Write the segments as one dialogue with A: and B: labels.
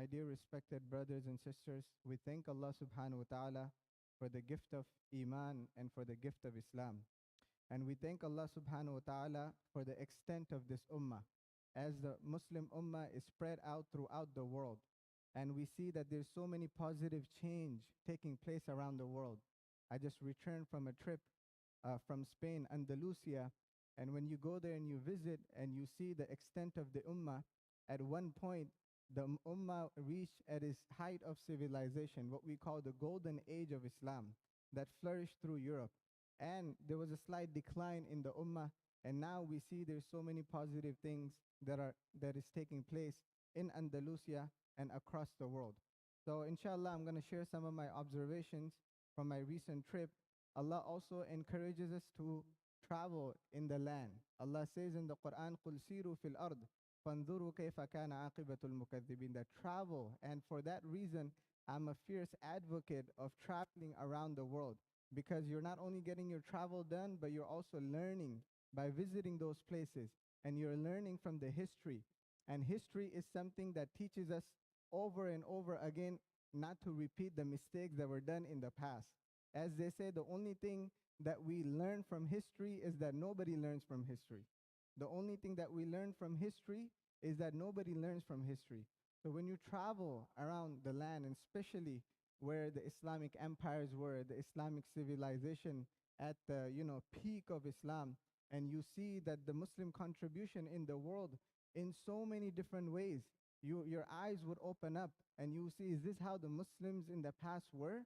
A: My dear respected brothers and sisters, we thank Allah subhanahu wa ta'ala for the gift of Iman and for the gift of Islam. And we thank Allah subhanahu wa ta'ala for the extent of this ummah, as the Muslim ummah is spread out throughout the world. And we see that there's so many positive change taking place around the world. I just returned from a trip from Spain, Andalusia, and when you go there and you visit and you see the extent of the ummah, at one point the ummah reached at its height of civilization, what we call the golden age of Islam, that flourished through Europe. And there was a slight decline in the ummah, and now we see there's so many positive things that is taking place in Andalusia and across the world. So inshallah, I'm going to share some of my observations from my recent trip. Allah also encourages us to travel in the land. Allah says in the Quran, قُلْ سِيرُوا فِي الْأَرْضِ فَانْظُرُوا كَيْفَ كَانَ عَاقِبَةُ الْمُكَذِّبِينَ. That travel, and for that reason, I'm a fierce advocate of traveling around the world, because you're not only getting your travel done, but you're also learning by visiting those places, and you're learning from the history. And history is something that teaches us over and over again not to repeat the mistakes that were done in the past. As they say, the only thing that we learn from history is that nobody learns from history. The only thing that we learn from history is that nobody learns from history. So when you travel around the land, and especially where the Islamic empires were, the Islamic civilization at the peak of Islam, and you see that the Muslim contribution in the world in so many different ways, your eyes would open up and you see, is this how the Muslims in the past were?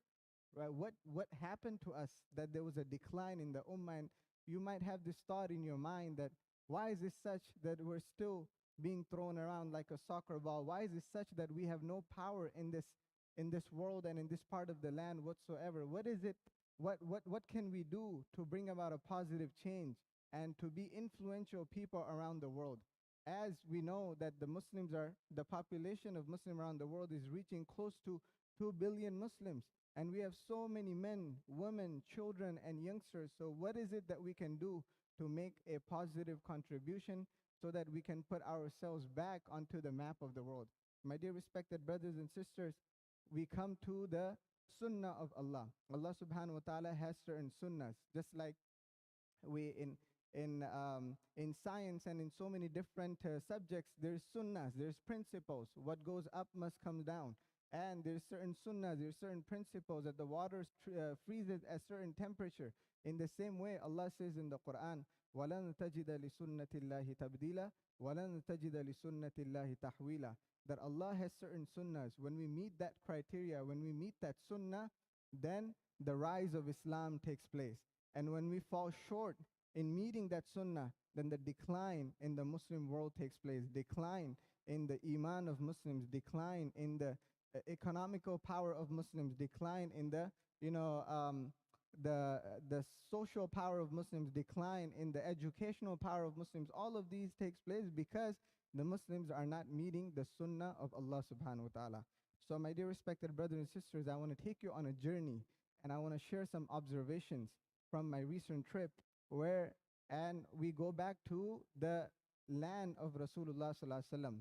A: Right? What happened to us that there was a decline in the ummah? And you might have this thought in your mind that why is it such that we're still being thrown around like a soccer ball? Why is it such that we have no power in this world and in this part of the land whatsoever? What is it? What can we do to bring about a positive change and to be influential people around the world? As we know that the population of Muslims around the world is reaching close to 2 billion Muslims. And we have so many men, women, children, and youngsters. So what is it that we can do to make a positive contribution so that we can put ourselves back onto the map of the world? My dear respected brothers and sisters, we come to the sunnah of Allah. Allah subhanahu wa ta'ala has certain sunnahs, just like we in science and in so many different subjects, there's sunnahs, there's principles. What goes up must come down. And there's certain sunnahs, there's certain principles that the water freezes at certain temperature. In the same way, Allah says in the Quran, وَلَن تَجِدَ لِسُنَّةِ اللَّهِ تَبْدِيلًا وَلَن تَجِدَ لِسُنَّةِ اللَّهِ تَحْوِيلًا. That Allah has certain sunnahs. When we meet that criteria, when we meet that sunnah, then the rise of Islam takes place. And when we fall short in meeting that sunnah, then the decline in the Muslim world takes place. Decline in the iman of Muslims, decline in the economical power of Muslims, decline in the the social power of Muslims, decline in the educational power of Muslims. All of these takes place because the Muslims are not meeting the sunnah of Allah subhanahu wa ta'ala. So my dear respected brothers and sisters, I want to take you on a journey, and I want to share some observations from my recent trip and we go back to the land of Rasulullah sallallahu alaihi wasallam,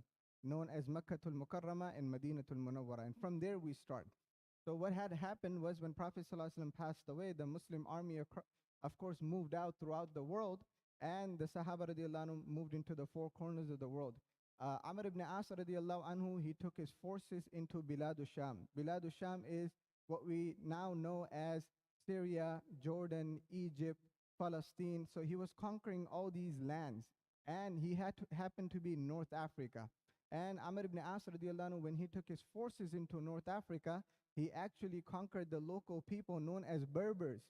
A: known as Makkatul Mukarramah and Madinatul Munawwara. And from there we start. So what had happened was when Prophet sallallahu alaihi wasallam passed away, the Muslim army, of course, moved out throughout the world, and the Sahaba radiallahu anhu moved into the four corners of the world. Amr ibn As radiallahu anhu, he took his forces into Bilad Sham. Bilad Sham is what we now know as Syria, Jordan, Egypt, Palestine. So he was conquering all these lands, and he happened to be in North Africa. And Amr ibn As radiallahu anhu, when he took his forces into North Africa, he actually conquered the local people known as Berbers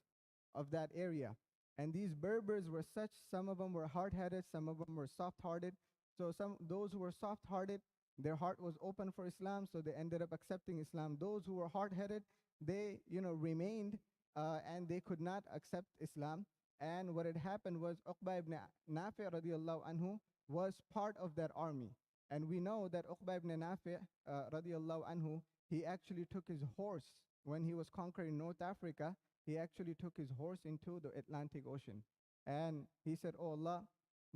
A: of that area. And these Berbers were such, some of them were hard-headed, some of them were soft-hearted. So those who were soft-hearted, their heart was open for Islam, so they ended up accepting Islam. Those who were hard-headed, they remained and they could not accept Islam. And what had happened was Uqba ibn Nafi radiallahu anhu was part of that army. And we know that Uqba ibn Nafi radiallahu anhu, he actually took his horse when he was conquering North Africa. He actually took his horse into the Atlantic Ocean. And he said, oh Allah,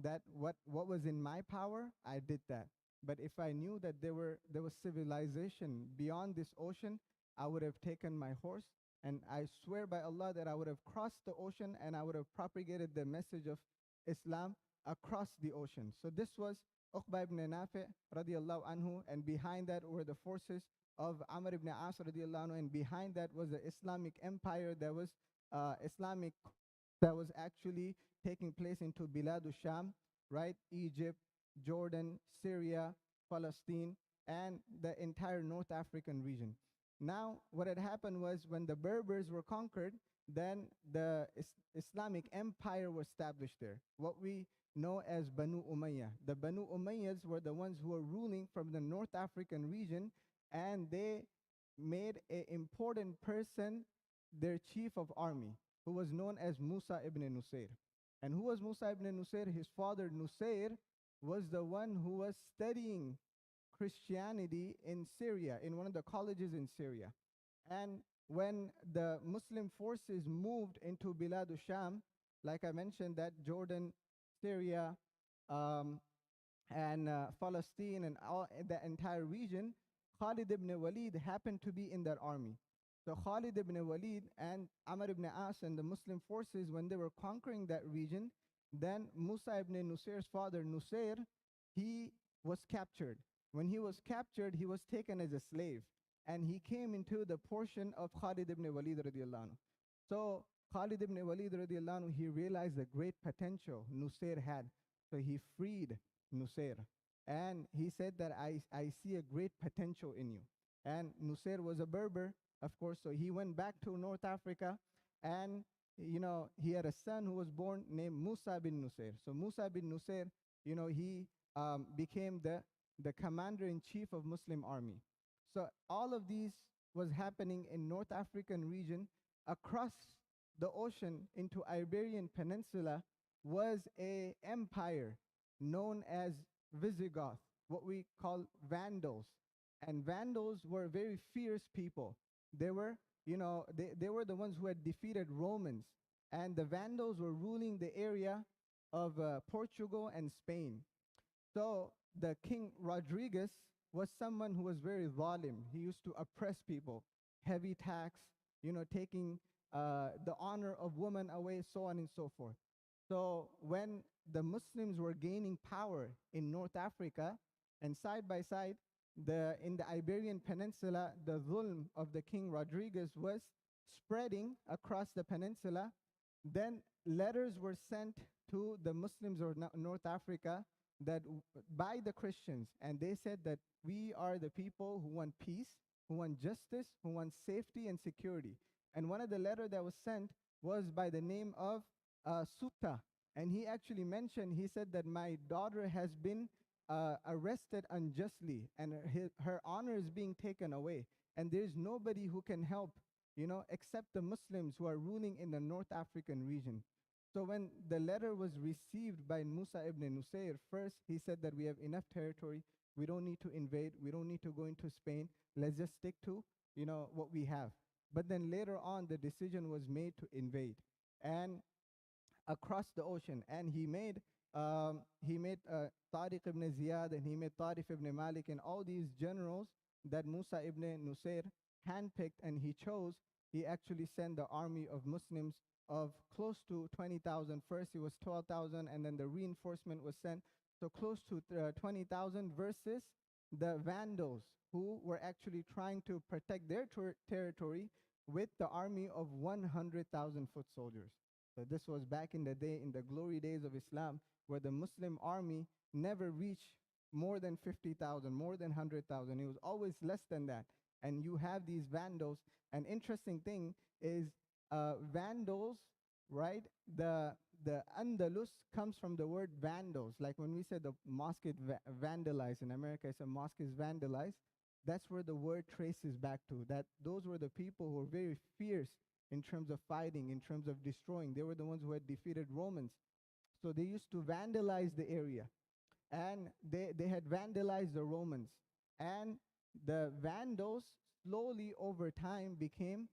A: that what was in my power, I did that. But if I knew that there was civilization beyond this ocean, I would have taken my horse, and I swear by Allah that I would have crossed the ocean and I would have propagated the message of Islam across the ocean. So this was Uqba ibn Nafi radiallahu anhu, and behind that were the forces of Amr ibn As radiallahu anhu, and behind that was the Islamic empire that was Islamic that was actually taking place into Bilad Sham, right? Egypt, Jordan, Syria, Palestine, and the entire North African region. Now, what had happened was when the Berbers were conquered, then the Islamic empire was established there, what we know as Banu Umayyah. The Banu Umayyads were the ones who were ruling from the North African region, and they made an important person their chief of army, who was known as Musa ibn Nusayr. And who was Musa ibn Nusayr? His father Nusayr was the one who was studying Christianity in Syria, in one of the colleges in Syria. And when the Muslim forces moved into Bilad Sham, like I mentioned, that Jordan, Syria, um, and Palestine, and all the entire region, Khalid ibn Walid happened to be in that army. So Khalid ibn Walid and Amr ibn As and the Muslim forces, when they were conquering that region, then Musa ibn Nusayr's father, Nusayr, he was captured. When he was captured, he was taken as a slave, and he came into the portion of Khalid ibn Walid radiallahu anhu. So Khalid ibn Walid radiallahu anhu, he realized the great potential Nusayr had. So he freed Nusayr. And he said that I see a great potential in you. And Nusayr was a Berber, of course, so he went back to North Africa, and he had a son who was born named Musa bin Nusayr. So Musa bin Nusayr, he became the commander-in-chief of Muslim army. So all of these was happening in North African region. Across the ocean into Iberian Peninsula was a empire known as Visigoth, what we call Vandals. And Vandals were very fierce people. They were, they were the ones who had defeated Romans. And the Vandals were ruling the area of Portugal and Spain. So the King Rodriguez was someone who was very zalim. He used to oppress people, heavy tax, taking the honor of women away, so on and so forth. So when the Muslims were gaining power in North Africa, and side by side, in the Iberian Peninsula, the zulm of the King Rodriguez was spreading across the peninsula, then letters were sent to the Muslims of North Africa that by the Christians, and they said that we are the people who want peace, who want justice, who want safety and security. And one of the letters that was sent was by the name of Sutta. And he actually mentioned, he said that my daughter has been arrested unjustly, and her honor is being taken away. And there's nobody who can help, except the Muslims who are ruling in the North African region. So when the letter was received by Musa ibn Nusayr, first he said that we have enough territory, we don't need to invade, we don't need to go into Spain, let's just stick to, what we have. But then later on, the decision was made to invade, and across the ocean. And he made Tariq ibn Ziyad, and he made Tarif ibn Malik, and all these generals that Musa ibn Nusayr handpicked and he chose. He actually sent the army of Muslims of close to 20,000. First it was 12,000, and then the reinforcement was sent. So close to 20,000 versus the Vandals, who were actually trying to protect their territory with the army of 100,000 foot soldiers. So this was back in the day, in the glory days of Islam, where the Muslim army never reached more than 50,000, more than 100,000. It was always less than that. And you have these Vandals. An interesting thing is Vandals, right? The Andalus comes from the word Vandals. Like when we say the mosque is vandalized in America, it's a mosque is vandalized. That's where the word traces back to. That those were the people who were very fierce in terms of fighting, in terms of destroying. They were the ones who had defeated Romans. So they used to vandalize the area. And they had vandalized the Romans. And the Vandals slowly over time became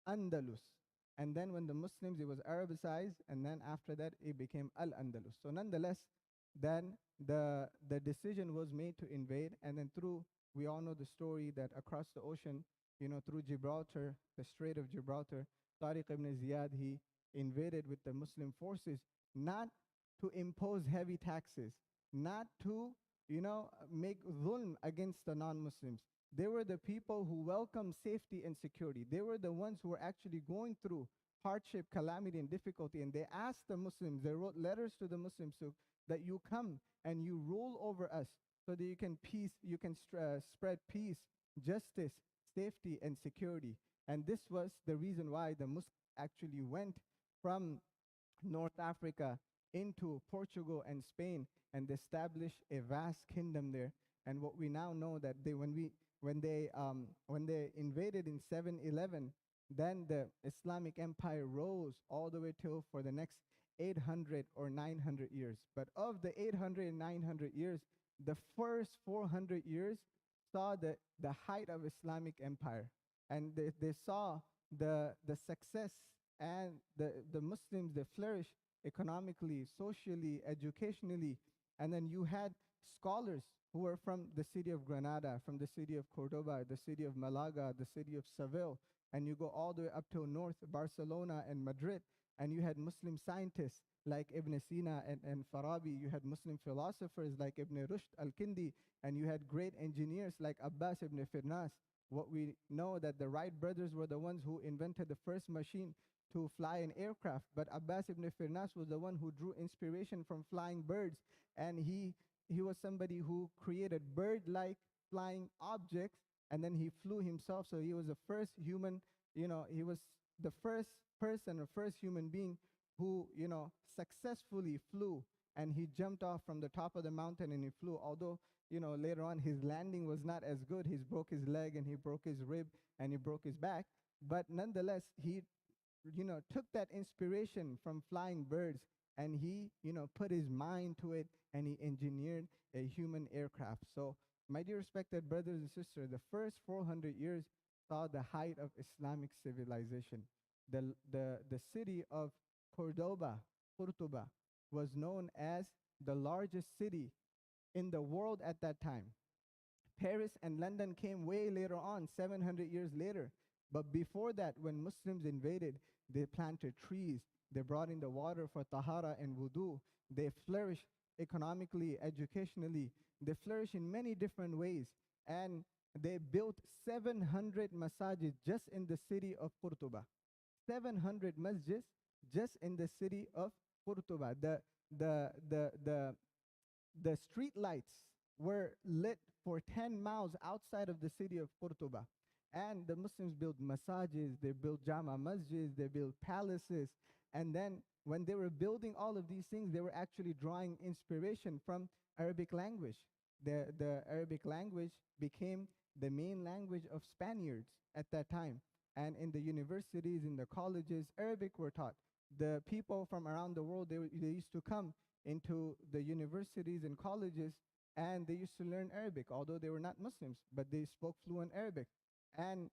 A: Andalus. And then when the Muslims, it was Arabicized, and then after that it became Al-Andalus. So nonetheless, then the decision was made to invade, and then through, we all know the story that across the ocean, through Gibraltar, the Strait of Gibraltar, Tariq ibn Ziyad, he invaded with the Muslim forces, not to impose heavy taxes, not to, make dhulm against the non-Muslims. They were the people who welcomed safety and security. They were the ones who were actually going through hardship, calamity, and difficulty. And they asked the Muslims, they wrote letters to the Muslims so that you come and you rule over us so that you can spread peace, justice, safety, and security. And this was the reason why the Muslims actually went from North Africa into Portugal and Spain and established a vast kingdom there. And what we now know that when they invaded in 711, then the Islamic Empire rose all the way till for the next 800 or 900 years. But of the 800 and 900 years, the first 400 years saw the height of Islamic empire, and they saw the success, and the Muslims, they flourished economically, socially, educationally. And then you had scholars who were from the city of Granada, from the city of Cordoba, the city of Malaga, the city of Seville, and you go all the way up to north, Barcelona and Madrid, and you had Muslim scientists like Ibn Sina and Farabi. You had Muslim philosophers like Ibn Rushd al-Kindi, and you had great engineers like Abbas ibn Firnas. What we know that the Wright brothers were the ones who invented the first machine to fly an aircraft, but Abbas ibn Firnas was the one who drew inspiration from flying birds, and he was somebody who created bird-like flying objects, and then he flew himself. So he was the first human, he was the first person or first human being who, successfully flew, and he jumped off from the top of the mountain and he flew. Although, later on his landing was not as good. He broke his leg and he broke his rib and he broke his back. But nonetheless, he, took that inspiration from flying birds, and he, put his mind to it, and he engineered a human aircraft. So, my dear respected brothers and sisters, the first 400 years saw the height of Islamic civilization. The city of Cordoba, was known as the largest city in the world at that time. Paris and London came way later on, 700 years later. But before that, when Muslims invaded, they planted trees, they brought in the water for tahara and wudu, they flourished economically, educationally, they flourished in many different ways. And they built 700 masajid just in the city of Qurtuba. 700 masjids just in the city of Qurtuba. The street lights were lit for 10 miles outside of the city of Qurtuba. And the Muslims built masajids, they built jama masjids, they built palaces. And then when they were building all of these things, they were actually drawing inspiration from Arabic language. The Arabic language became the main language of Spaniards at that time. And in the universities, in the colleges, Arabic were taught. The people from around the world, they used to come into the universities and colleges, and they used to learn Arabic, although they were not Muslims, but they spoke fluent Arabic. And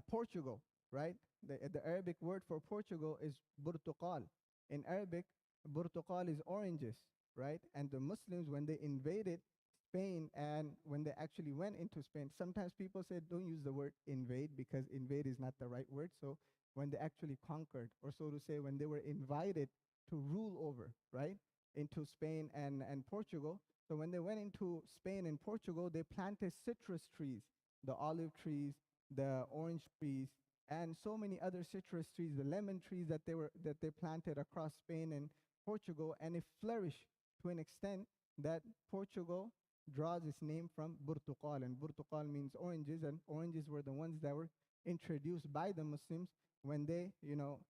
A: Portugal, right? The Arabic word for Portugal is burtuqal. In Arabic, burtuqal is oranges, right? And the Muslims, when they invaded Spain and when they actually went into Spain, sometimes people said don't use the word invade because invade is not the right word. So when they actually conquered, or so to say, when they were invited to rule over, right, into Spain and Portugal. So when they went into Spain and Portugal, they planted citrus trees, the olive trees, the orange trees, and so many other citrus trees, the lemon trees that they planted across Spain and Portugal, and it flourished to an extent that Portugal draws its name from Burtuqal, and Burtuqal means oranges, and oranges were the ones that were introduced by the Muslims when they,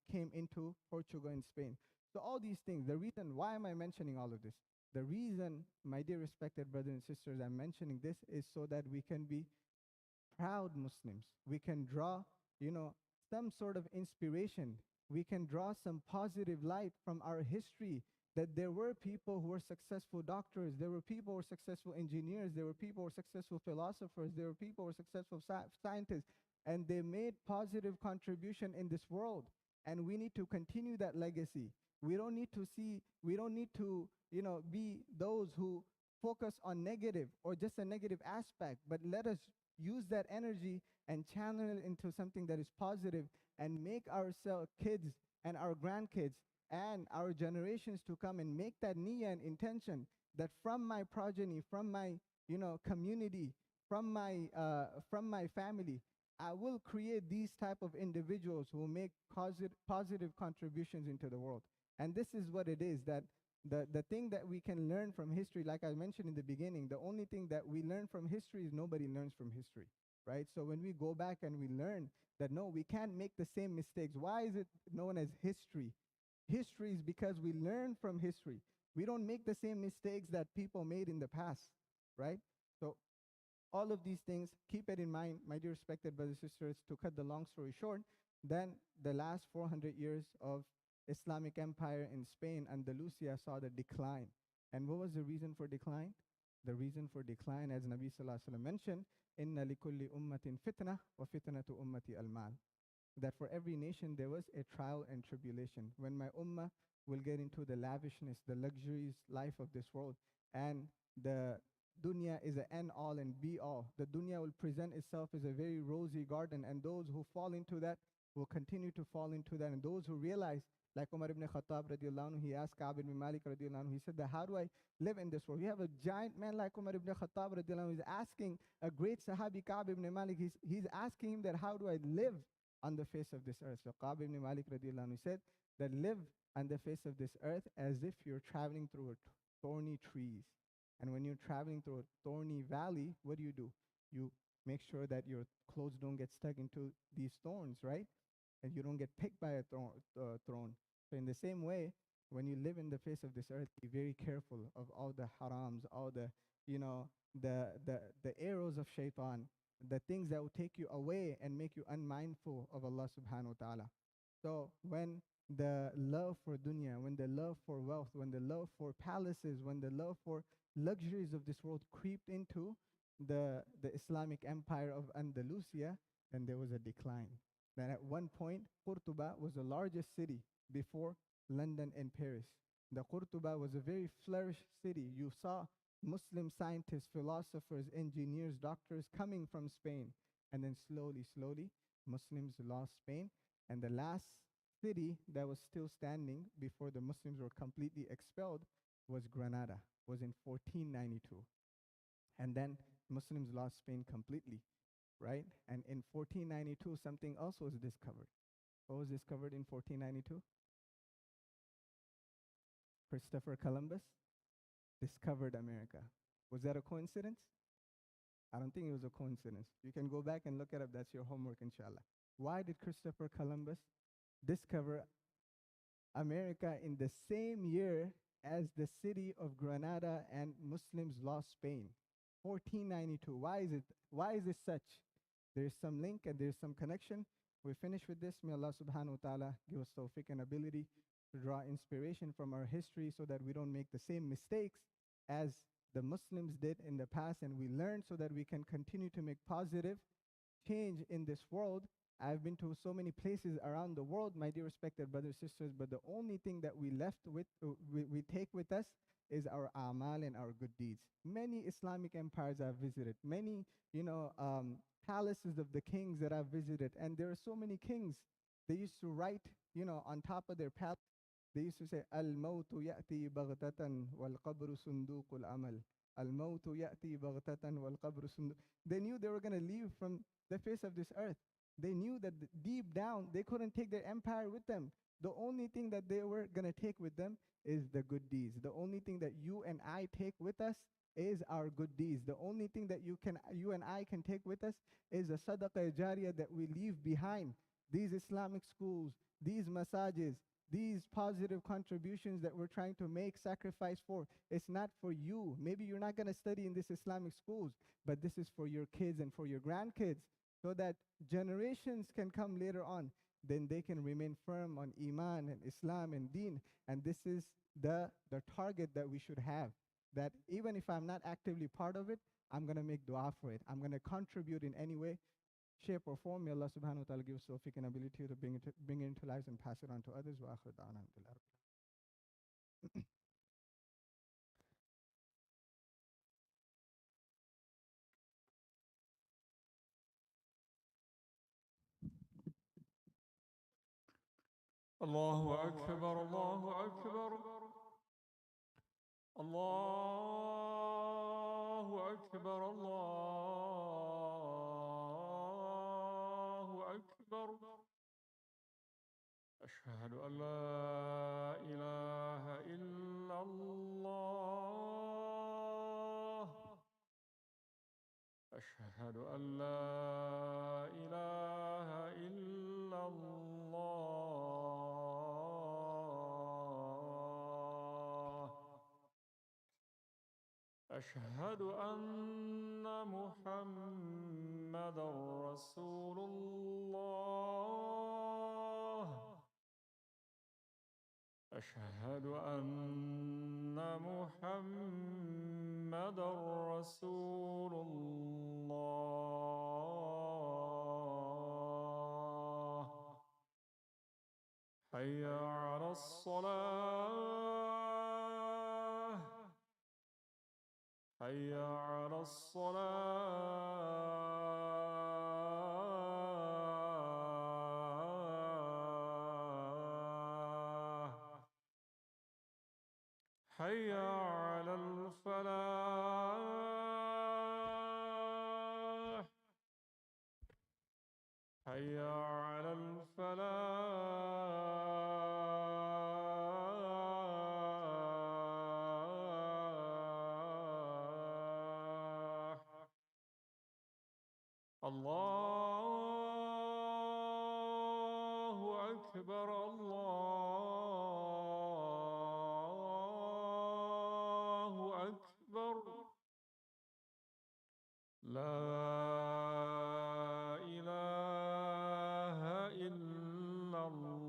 A: came into Portugal and Spain. So all these things, the reason, why am I mentioning all of this? The reason, my dear respected brothers and sisters, I'm mentioning this is so that we can be proud Muslims. We can draw, some sort of inspiration. We can draw some positive light from our history that there were people who were successful doctors, there were people who were successful engineers, there were people who were successful philosophers, there were people who were successful scientists, and they made positive contribution in this world. And we need to continue that legacy. We don't need to, be those who focus on negative or just a negative aspect, but let us use that energy and channel it into something that is positive and make ourselves kids and our grandkids and our generations to come and make that niyyah and intention that from my progeny, from my, community, from my family, I will create these type of individuals who will make positive contributions into the world. And this is what it is, that the thing that we can learn from history, like I mentioned in the beginning, the only thing that we learn from history is nobody learns from history, right? So when we go back and we learn that no, we can't make the same mistakes. Why is it known as history? History is because we learn from history. We don't make the same mistakes that people made in the past, right? So all of these things, keep it in mind, my dear respected brothers and sisters. To cut the long story short, then the last 400 years of Islamic empire in Spain, Andalusia, saw the decline. And what was the reason for decline? The reason for decline, as Nabi Sallallahu Alaihi Wasallam mentioned, inna likulli ummatin fitna wa fitnatu ummati al-mal, that for every nation there was a trial and tribulation. When my ummah will get into the lavishness, the luxurious life of this world, and the dunya is an end all and be all. The dunya will present itself as a very rosy garden, and those who fall into that will continue to fall into that. And those who realize, like Umar ibn Khattab radiallahu anhu, he asked Ka'b ibn Malik radiallahu anhu, he said that how do I live in this world? You have a giant man like Umar ibn Khattab radiallahu anhu, he's asking a great Sahabi Ka'b ibn Malik, he's asking him that how do I live on the face of this earth? So Ka'b ibn Malik radiallahu anhu said that live on the face of this earth as if you're traveling through thorny trees. And when you're traveling through a thorny valley, what do? You make sure that your clothes don't get stuck into these thorns, right? And you don't get picked by a thorn. So in the same way, when you live in the face of this earth, be very careful of all the harams, all the, the arrows of shaitan, the things that will take you away and make you unmindful of Allah subhanahu wa ta'ala. So when the love for dunya, when the love for wealth, when the love for palaces, when the love for luxuries of this world creeped into the Islamic empire of Andalusia, and there was a decline. Then at one point, Qurtuba was the largest city before London and Paris. The Qurtuba was a very flourished city. You saw Muslim scientists, philosophers, engineers, doctors coming from Spain. And then slowly, Muslims lost Spain. And the last city that was still standing before the Muslims were completely expelled was Granada, was in 1492. And then Muslims lost Spain completely, right? And in 1492, something else was discovered. What was discovered in 1492? Christopher Columbus discovered America. Was that a coincidence? I don't think it was a coincidence. You can go back and look it up. That's your homework, inshallah. Why did Christopher Columbus discover America in the same year as the city of Granada and Muslims lost Spain? 1492. Why is it such? There's some link and there's some connection. We finish with this. May Allah subhanahu wa ta'ala give us tawfiq and ability to draw inspiration from our history so that we don't make the same mistakes as the Muslims did in the past, and we learn so that we can continue to make positive change in this world. I've been to so many places around the world, my dear respected brothers and sisters, but the only thing that we left with, we take with us is our amal and our good deeds. Many Islamic empires I've visited, many, palaces of the kings that I've visited, and there are so many kings. They used to write, on top of their palace, they used to say, Al-mawtu ya'ti baghtatan wal-qabru sunduqul amal. Al-mawtu ya'ti baghtatan wal-qabru sunduq. They knew they were going to leave from the face of this earth. They knew that deep down, they couldn't take their empire with them. The only thing that they were going to take with them is the good deeds. The only thing that you and I take with us is our good deeds. The only thing that you and I can take with us is the sadaqah jariyah that we leave behind. These Islamic schools, these masajid, these positive contributions that we're trying to make sacrifice for, it's not for you. Maybe you're not going to study in this Islamic schools, but this is for your kids and for your grandkids, so that generations can come later on. Then they can remain firm on Iman and Islam and Deen. And this is the target that we should have. That even if I'm not actively part of it, I'm going to make dua for it. I'm going to contribute in any way, shape, or form. May Allah subhanahu wa ta'ala give us tawfiq and ability to bring it into lives and pass it on to others. Wa akhir da'wana alhamdulillah.
B: الله أكبر الله أكبر الله أكبر الله أكبر. أشهد أن لا إله إلا الله. أشهد أن لا إله إلا الله. أشهد أن محمدا رسول الله. أشهد أن محمدا رسول الله. حي على الصلاة. حي على الصلاة. حي على الفلاح. حي على الفلاح. الله أكبر الله أكبر. لا إله إلا الله.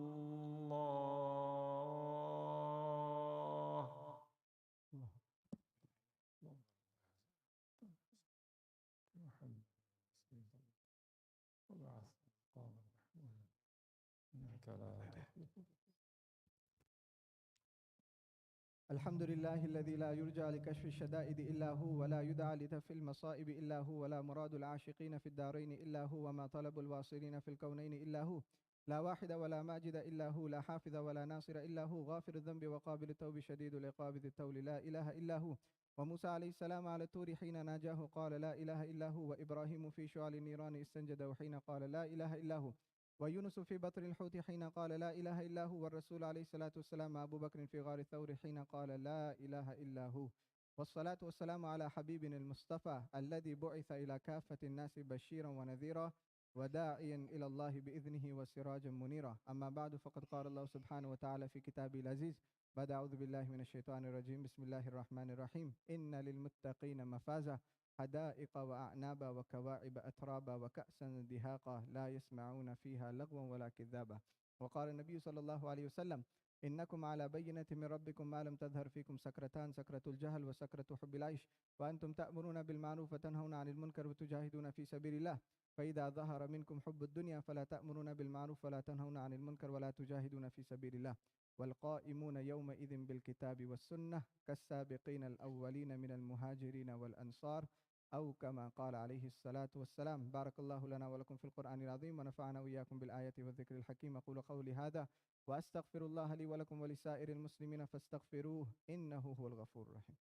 A: الحمد لله الذي لا يرجى لكشف الشدائد إلا هو، ولا يدعى لتف المصائب إلا هو، ولا مراد العاشقين في الدارين إلا هو، وما طلب الواصلين في الكونين إلا هو. لا واحد ولا ماجد إلا هو، لا حافظ ولا ناصر إلا هو، غافر الذنب وقابل التوب شديد العقاب ذي الطول، لا إله إلا هو. وموسى عليه السلام على الطور حين ناجاه قال لا إله إلا هو، وإبراهيم في شعل النيران استنجد حين قال لا إله إلا هو، ويونس في بطن الحوت حين قال لا إله إلا هو، والرسول عليه الصلاة والسلام أبو بكر في غار الثور حين قال لا إله إلا هو. والصلاة والسلام على حبيبنا المصطفى الذي بعث إلى كافة الناس بشيرا ونذيرا وداعيا إلى الله بإذنه وسراجا منيرا. أما بعد، فقد قال الله سبحانه وتعالى في كتابه العزيز بعد أعوذ بالله من الشيطان الرجيم، بسم الله الرحمن الرحيم. إن للمتقين مفازا، حدائق وأعنابا وكواعب أترابا وكأسا دهاقا لا يسمعون فيها لغوا ولا كذابا. وقال النبي صلى الله عليه وسلم: إنكم على بينة من ربكم ما لم تظهر فيكم سكرتان، سكرة الجهل وسكرة حب العيش، وأنتم تأمرون بالمعروف وتنهون عن المنكر وتجاهدون في سبيل الله. فإذا ظهر منكم حب الدنيا فلا تأمرون بالمعروف ولا تنهون عن المنكر ولا تجاهدون في سبيل الله. والقائمون يومئذ بالكتاب والسنة كالسابقين الأولين من المهاجرين والأنصار، أو كما قال عليه الصلاة والسلام. بارك الله لنا ولكم في القرآن العظيم، ونفعنا وإياكم بالآيات والذكر الحكيم. أقول قولي هذا وأستغفر الله لي ولكم ولسائر المسلمين فاستغفروه إنه هو الغفور الرحيم.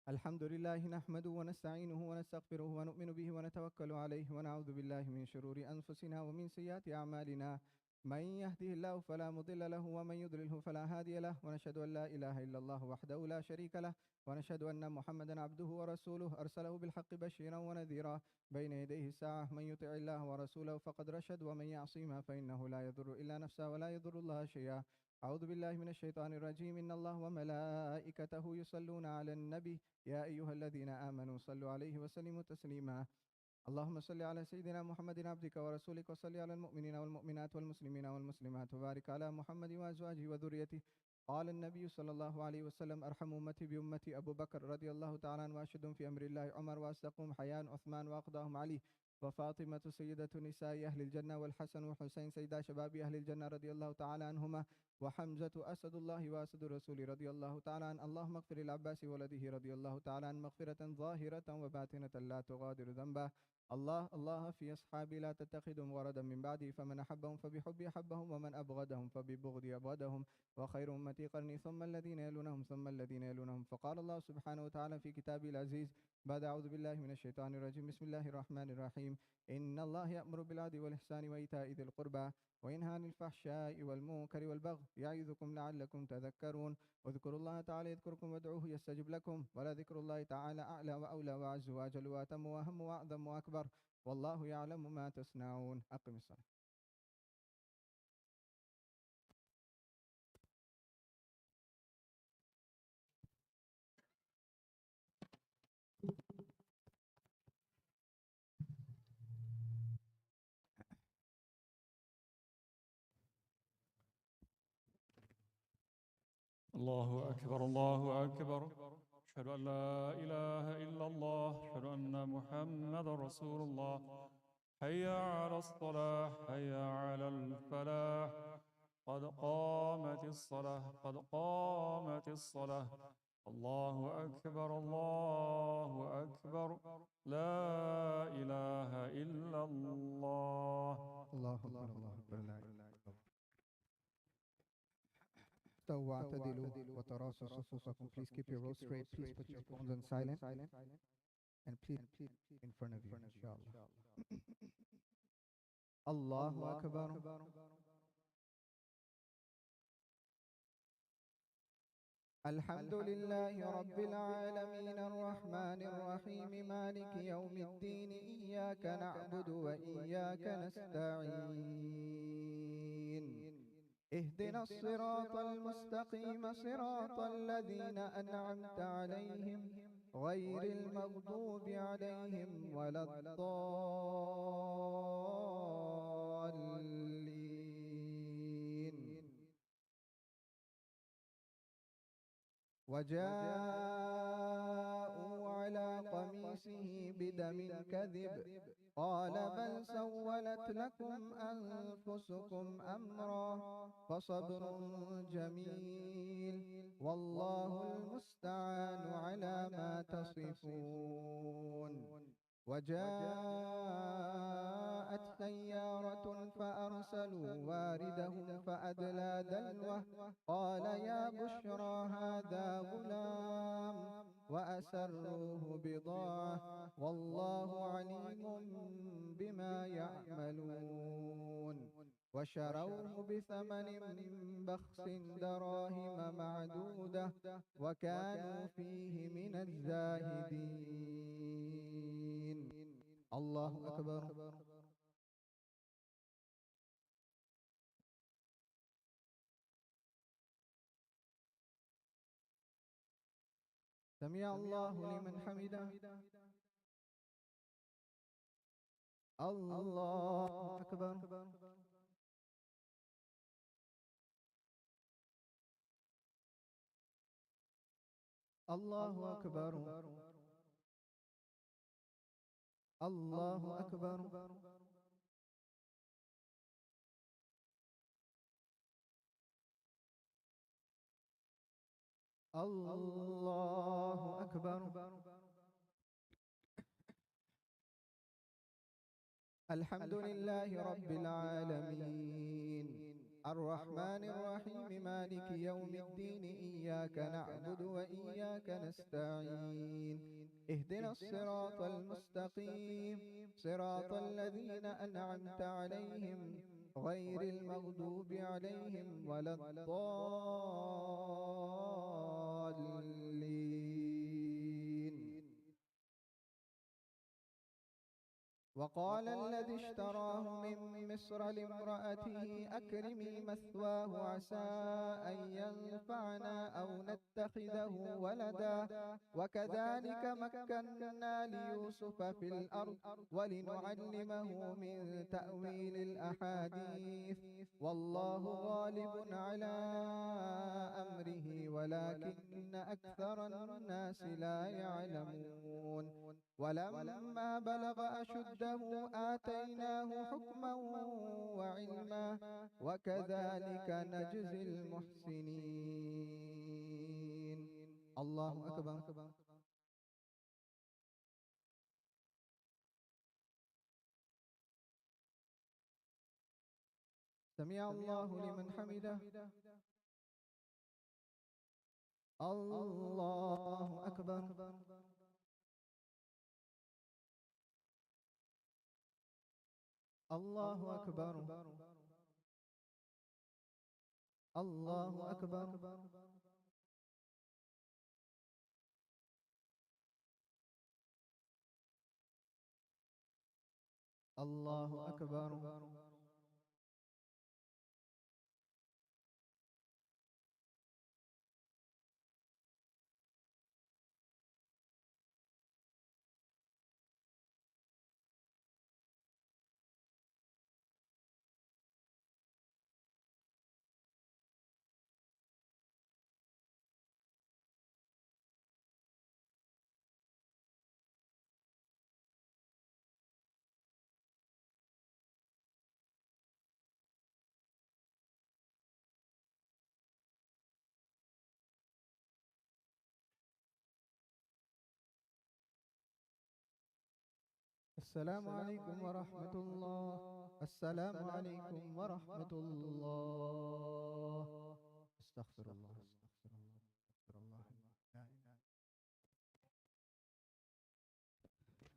A: الحمد لله نحمده ونستعينه ونستغفره ونؤمن به ونتوكل عليه، ونعوذ بالله من شرور أنفسنا ومن سيئات أعمالنا. من يهده الله فلا مضل له، ومن يضلله فلا هادي له، ونشهد أن لا إله إلا الله وحده لا شريك له، ونشهد أن محمدا عبده ورسوله أرسله بالحق بشيرا ونذيرا بين يديه الساعة. من يطع الله ورسوله فقد رشد، ومن يعصيهما فإنه لا يضر إلا نفسه ولا يضر الله شيئا. أعوذ بالله من الشيطان الرجيم. إن الله وملائكته يصلون على النبي يا أيها الذين آمنوا صلوا عليه وسلموا تسليما. اللهم صل على سيدنا محمد عبدك ورسولك، وصل على المؤمنين والمؤمنات والمسلمين والمسلمات، وبارك على محمد وأزواجه وذريته قال النبي صلى الله عليه وسلم: أرحم أمتي بأمتي أبو بكر رضي الله تعالى عنه، وأشهدهم في أمر الله عمر، وأصدقهم حياء عثمان، وأقضاهم علي، وفاطمة سيدة نساء أهل الجنة، والحسن والحسين سيدا شباب أهل الجنة رضي الله تعالى عنهما، وحمزة أسد الله وأسد الرسول رضي الله تعالى عنه. اللهم اغفر للعباس ولده رضي الله تعالى عنه مغفرة ظاهرة وباطنة لا تغادر ذنبا. الله في أصحابي لا تتخذهم غرضا من بعدي، فمن أحبهم فبحبي أحبهم، ومن أبغضهم فببغضي أبغضهم، وخير أمتي قرني ثم الذين يلونهم ثم الذين يلونهم. فقال الله سبحانه وتعالى في كتابه العزيز بعد أعوذ بالله من الشيطان الرجيم: بسم الله الرحمن الرحيم. إن الله يأمر بالعدل والإحسان وإيتاء ذي القربى وينهى عن الفحشاء والمنكر والبغي يعظكم لعلكم تذكرون. واذكروا الله تعالى يذكركم وادعوه يستجب لكم، ولذكر الله تعالى أعلى وأولى وأعز وأجل وأتم وأهم وأعظم وأكبر، والله يعلم ما تصنعون. أقم الصلاة.
B: الله أكبر الله أكبر. أشهد أن لا إله إلا الله. أشهد أن محمد رسول الله. حي على الصلاة حي على الفلاح. قد قامت الصلاة قد قامت الصلاة. الله أكبر الله أكبر. لا إله إلا الله.
A: الله أكبر الله أكبر. لا إله إلا الله. استووا واعتدلوا وتراصوا صفوفكم. Please keep your rows straight. Please put your phones on silent. And please in front of you, inshallah. Allahu Akbar. الحمد لله رب العالمين الرحمن الرحيم مالك يوم الدين إياك نعبد وإياك نستعين اهدنا الصراط المستقيم صراط الذين أنعمت عليهم غير المغضوب عليهم ولا الضالين. وجاءوا على قميصه بدم كذب قال بل سولت لكم أنفسكم أمرا فصبر جميل والله المستعان على ما تصفون. وجاءت سيارة فأرسلوا واردهم فأدلى دلوه قال يا بشرى هذا غلام وأسروه بضاعة والله عليم بما يعملون. وشروه بثمن بخس دراهم معدودة وكانوا فيه من الزاهدين. الله أكبر. سمع الله لمن حمده. الله أكبر. الله أكبر. الله أكبر. الله أكبر. الحمد لله رب العالمين الرحمن الرحيم مالك يوم الدين إياك نعبد وإياك نستعين اهدنا الصراط المستقيم صراط الذين أنعمت عليهم غير المغضوب عليهم ولا الضالين. وقال الذي اشتراه من مصر لامرأته أكرمي مثواه عسى أن ينفعنا أو نتخذه ولدا وكذلك مكنا ليوسف في الأرض ولنعلمه من تأويل الأحاديث والله غالب على أمره ولكن أكثر الناس لا يعلمون ولما بلغ أشده آتيناه حكما وعلما وكذلك نجزي المحسنين. الله أكبر. سمع الله لمن حمده. الله أكبر. الله أكبر. الله أكبر. الله أكبر. السلام عليكم ورحمة الله. السلام عليكم ورحمة الله. استغفر الله. استغفر الله. استغفر الله. لا إله.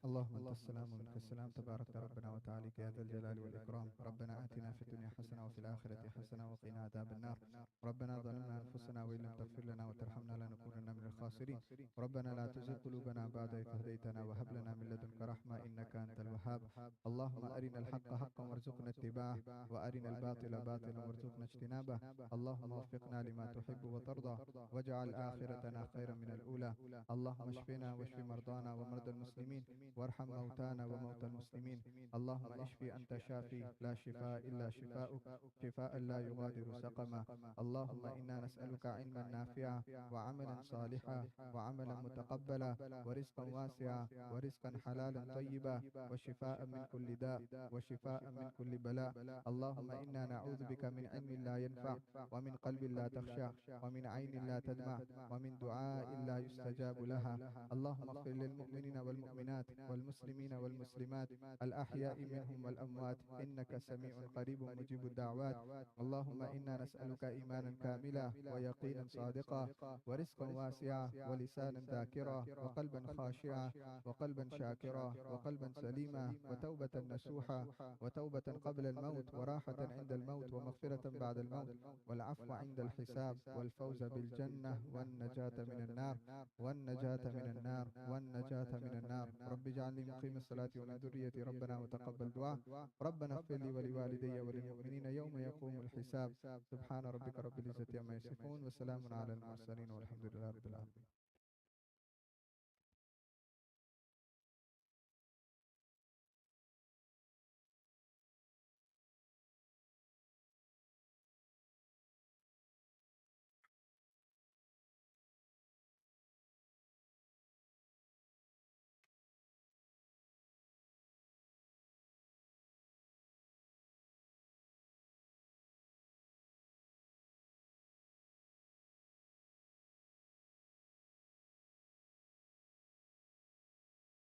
A: اللهم انت السلام ومنك السلام، تبارك ربنا وتعالى يا ذا الجلال والاكرام. ربنا اتنا في الدنيا حسنه وفي الاخره حسنه وقنا عذاب النار. ربنا ظلمنا انفسنا وان لم تغفر لنا وترحمنا لنكونن من الخاسرين. ربنا لا تزغ قلوبنا بعد إذ هديتنا وهب لنا من لدنك رحمه انك انت الوهاب. اللهم ارنا الحق حقا وارزقنا اتباعه وارنا الباطل باطلا وارزقنا اجتنابه. اللهم وفقنا لما تحب وترضى واجعل اخرتنا خيرا من الاولى. اللهم اشفنا واشف مرضانا ومرضى المسلمين وارحم موتانا وموتى المسلمين. اللهم اشفي أنت شافي لا شفاء إلا شفاؤك، شفاء لا يغادر سقما. اللهم إنا نسألك علما نافعا وعملا صالحا وعملا متقبلا ورزقا واسعا ورزقا حلالا طيبا وشفاء من كل داء وشفاء من كل بلاء. اللهم إنا نعوذ بك من علم لا ينفع ومن قلب لا تخشع ومن عين لا تدمع ومن دعاء لا يستجاب لها. اللهم اغفر للمؤمنين والمؤمنات والمسلمين والمسلمات الأحياء منهم والأموات إنك سميع قريب مجيب الدعوات. اللهم إنا نسألك إيمانا كاملا ويقينا صادقا ورزقا واسعا ولسانا ذاكرا وقلبا خاشعا وقلبا شاكرا وقلبا سليما وتوبة نسوحا وتوبة قبل الموت وراحة عند الموت ومغفرة بعد الموت والعفو عند الحساب والفوز بالجنة والنجاة من النار والنجاة من النار والنجاة من النار. رب اجعلني مقيم الصلاة ومن ذريتي ربنا وتقبل دعاء. ربنا اغفر لي ولوالدي وللمؤمنين يوم يقوم الحساب. سبحان ربك رب العزة عما يصفون وسلام على المرسلين والحمد لله رب العالمين.